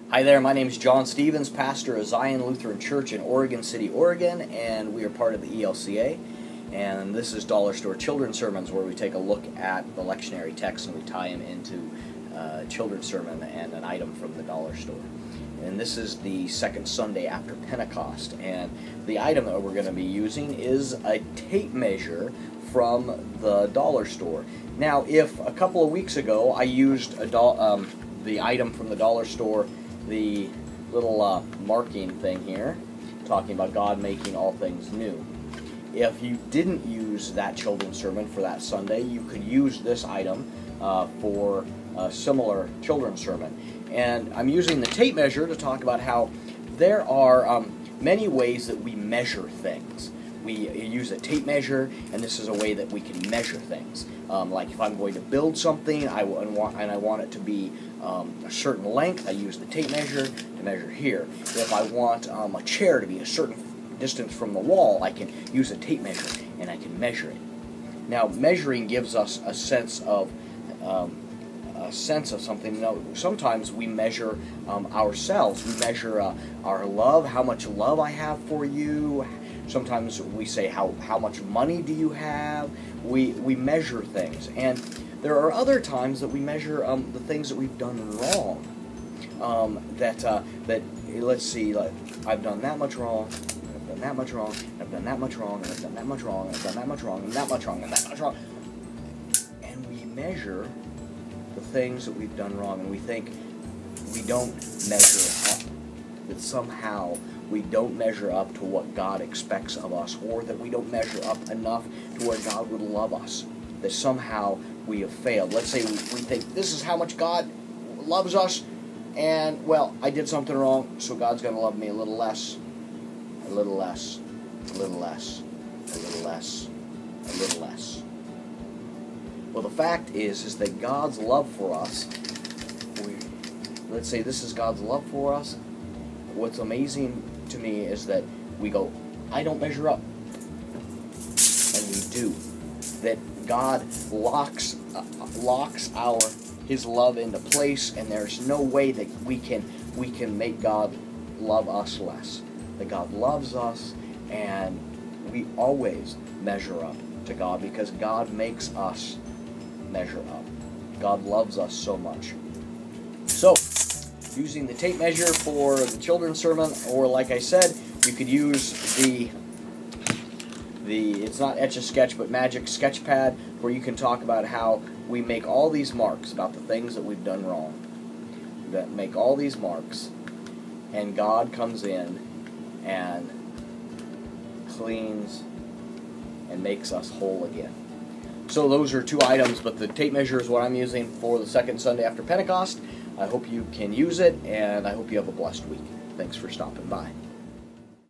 Hi there, my name is John Stevens, pastor of Zion Lutheran Church in Oregon City, Oregon, and we are part of the ELCA. And this is Dollar Store Children's Sermons, where we take a look at the lectionary text and we tie them into a children's sermon and an item from the dollar store. And this is the second Sunday after Pentecost, and the item that we're going to be using is a tape measure from the dollar store. Now, if a couple of weeks ago I used the item from the dollar store, the little marking thing here, talking about God making all things new. If you didn't use that children's sermon for that Sunday, you could use this item for a similar children's sermon. And I'm using the tape measure to talk about how there are many ways that we measure things. We use a tape measure, and this is a way that we can measure things. Like if I'm going to build something, and I want it to be a certain length, I use the tape measure to measure here. If I want a chair to be a certain distance from the wall, I can use a tape measure, and I can measure it. Now, measuring gives us a sense of something. Now, sometimes we measure ourselves. We measure our love, how much love I have for you. Sometimes we say, how much money do you have? We measure things. And there are other times that we measure the things that we've done wrong. That let's see, like, I've done that much wrong, I've done that much wrong, I've done that much wrong, and I've done that much wrong, and I've done that much wrong, and that much wrong, and that much wrong. And we measure the things that we've done wrong, and we think we don't measure up. That somehow we don't measure up to what God expects of us, or that we don't measure up enough to where God would love us. That somehow we have failed. Let's say we think this is how much God loves us, and, well, I did something wrong, so God's going to love me a little less, a little less, a little less, a little less, a little less. Well, the fact is that God's love for us, let's say this is God's love for us. What's amazing to me is that we go, I don't measure up. And we do. That God locks His love into place, and there's no way that we can make God love us less. That God loves us, and we always measure up to God because God makes us measure up. God loves us so much. So, using the tape measure for the children's sermon, or like I said, you could use the it's not Etch-a-Sketch, but Magic Sketch Pad, where you can talk about how we make all these marks about the things that we've done wrong. That make all these marks, and God comes in and cleans and makes us whole again. So those are two items, but the tape measure is what I'm using for the second Sunday after Pentecost. I hope you can use it, and I hope you have a blessed week. Thanks for stopping by.